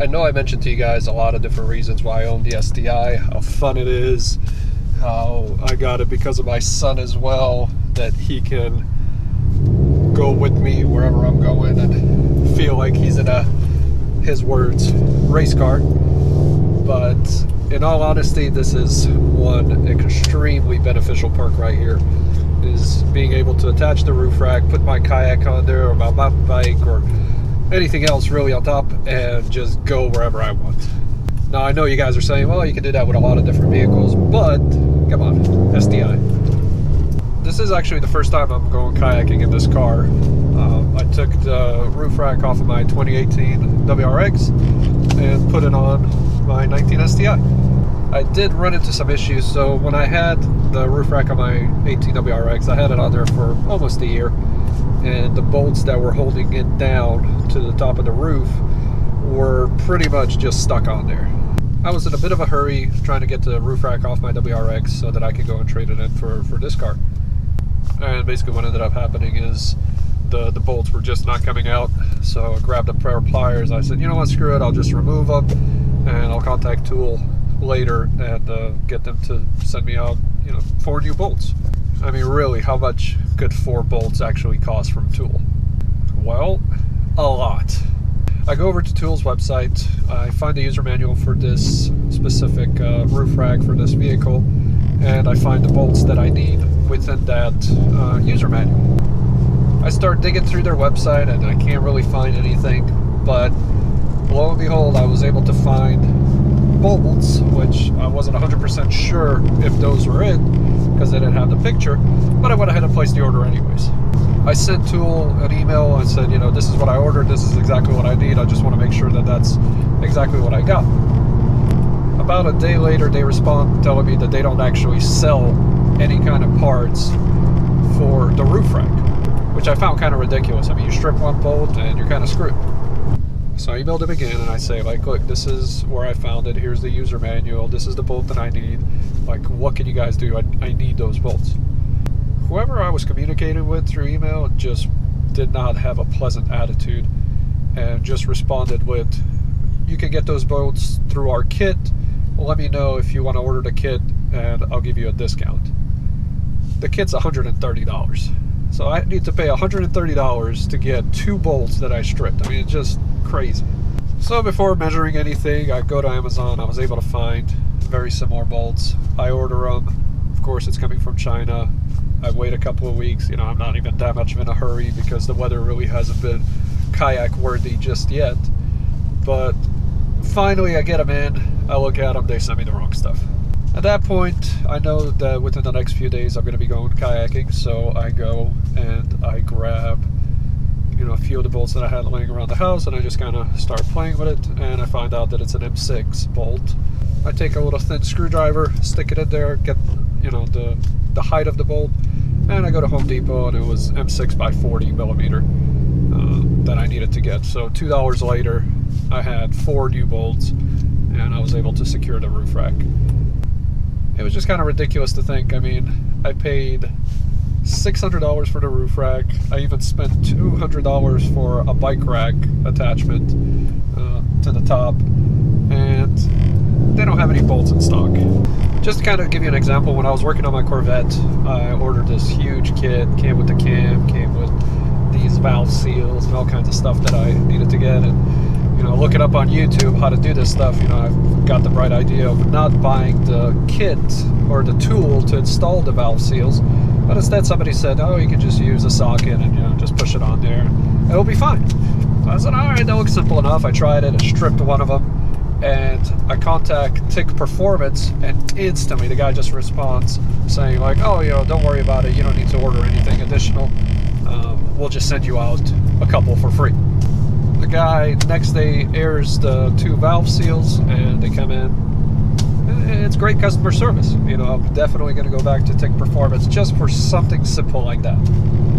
I know I mentioned to you guys a lot of different reasons why I own the STi, how fun it is, how I got it because of my son as well, that he can go with me wherever I'm going and feel like he's in a, his words, race car. But in all honesty, this is one extremely beneficial perk right here, is being able to attach the roof rack, put my kayak on there, or my mountain bike, or anything else really on top, and just go wherever I want. Now I know you guys are saying, well, you can do that with a lot of different vehicles, but come on, STi. This is actually the first time I'm going kayaking in this car. I took the roof rack off of my 2018 WRX and put it on my 19 STi. I did run into some issues, so when I had the roof rack on my 18 WRX, I had it on there for almost a year, and the bolts that were holding it down to the top of the roof were pretty much just stuck on there. I was in a bit of a hurry trying to get the roof rack off my WRX so that I could go and trade it in for this car. And basically what ended up happening is the bolts were just not coming out, so I grabbed a pair of pliers. I said, you know what, screw it, I'll just remove them, and I'll contact Thule later and get them to send me out, you know, 4 new bolts. I mean, really, how much could 4 bolts actually cost from Thule? Well, a lot. I go over to Thule's website, I find the user manual for this specific roof rack for this vehicle, and I find the bolts that I need within that user manual. I start digging through their website and I can't really find anything, but lo and behold, I was able to find bolts, which I wasn't 100% sure if those were it, because they didn't have the picture, but I went ahead and placed the order anyways. I sent Thule an email and said, you know, this is what I ordered, this is exactly what I need, I just want to make sure that that's exactly what I got. About a day later, they respond telling me that they don't actually sell any kind of parts for the roof rack, which I found kind of ridiculous. I mean, you strip one bolt and you're kind of screwed. So I emailed them again and I say, like, look, this is where I found it, here's the user manual, this is the bolt that I need, like, what can you guys do? I need those bolts. Whoever I was communicating with through email just did not have a pleasant attitude and just responded with, you can get those bolts through our kit, let me know if you want to order the kit and I'll give you a discount. The kit's $130. So I need to pay $130 to get 2 bolts that I stripped. I mean, it's just crazy. So before measuring anything, I go to Amazon. I was able to find very similar bolts. I order them. Of course, it's coming from China. I wait a couple of weeks. You know, I'm not even that much in a hurry because the weather really hasn't been kayak worthy just yet. But finally, I get them in. I look at them. They send me the wrong stuff. At that point, I know that within the next few days I'm going to be going kayaking, so I go and I grab, you know, a few of the bolts that I had laying around the house, and I just kind of start playing with it, and I find out that it's an M6 bolt. I take a little thin screwdriver, stick it in there, get, you know, the height of the bolt, and I go to Home Depot, and it was M6 by 40 millimeter that I needed to get. So $2 later, I had 4 new bolts, and I was able to secure the roof rack. It was just kind of ridiculous to think. I mean, I paid $600 for the roof rack. I even spent $200 for a bike rack attachment to the top, and they don't have any bolts in stock. Just to kind of give you an example, when I was working on my Corvette, I ordered this huge kit, came with the cam, came with these valve seals and all kinds of stuff that I needed to get. And, you know, looking up on YouTube how to do this stuff, you know, I've got the bright idea of not buying the kit or the tool to install the valve seals, but instead somebody said, oh, you can just use a socket and, you know, just push it on there and it'll be fine. So I said, all right, that looks simple enough. I tried it, I stripped one of them, and I contact TIC Performance, and instantly the guy just responds saying like, oh, you know, don't worry about it, you don't need to order anything additional, we'll just send you out a couple for free. The guy next day airs the 2 valve seals and they come in. It's great customer service. You know, I'm definitely going to go back to TIC Performance just for something simple like that.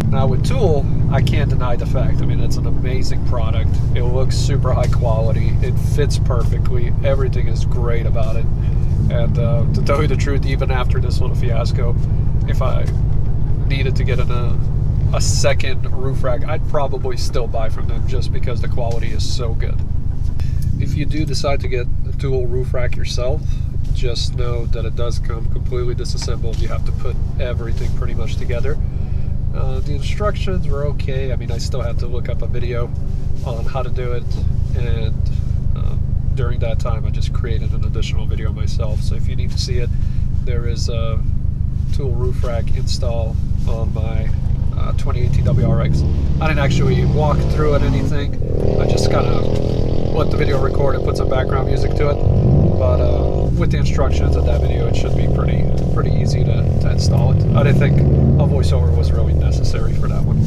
Now with Thule, I can't deny the fact. I mean, it's an amazing product. It looks super high quality. It fits perfectly. Everything is great about it. And to tell you the truth, even after this little fiasco, if I needed to get a second roof rack, I'd probably still buy from them just because the quality is so good. if you do decide to get the Thule Roof Rack yourself, just know that it does come completely disassembled. You have to put everything pretty much together. The instructions were okay. I mean, I still had to look up a video on how to do it, and during that time I just created an additional video myself. So if you need to see it, there is a Thule Roof Rack install on my 2018 WRX. I didn't actually walk through it anything. I just kind of let the video record and put some background music to it. But with the instructions of that video, it should be pretty easy to install it. I didn't think a voiceover was really necessary for that one.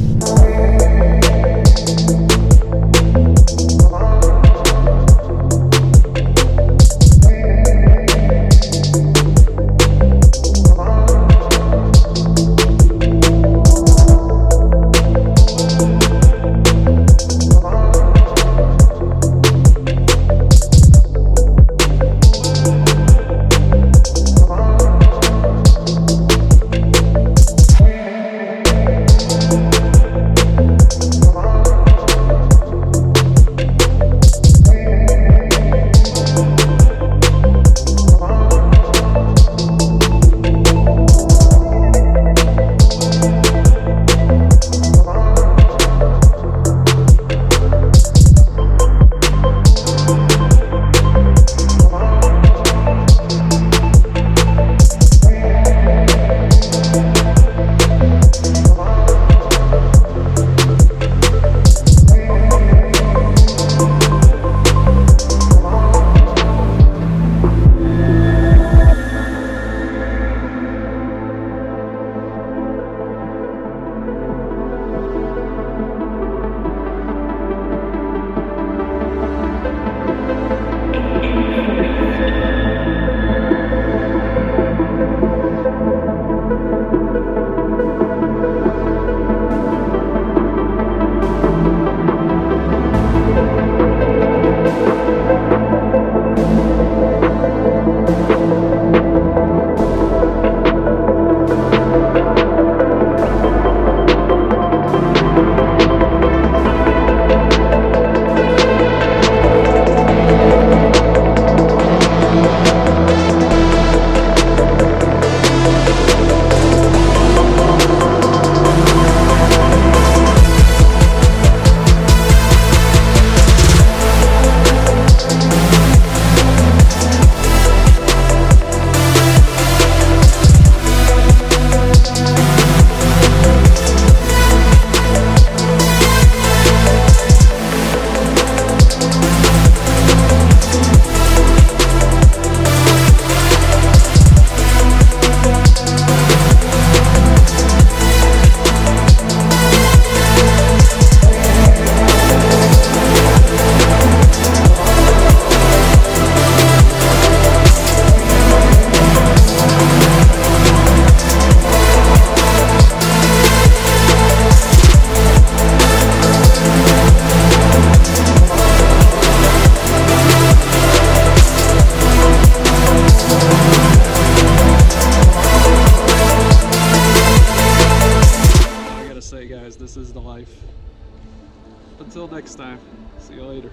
This is the life. Until next time, see you later.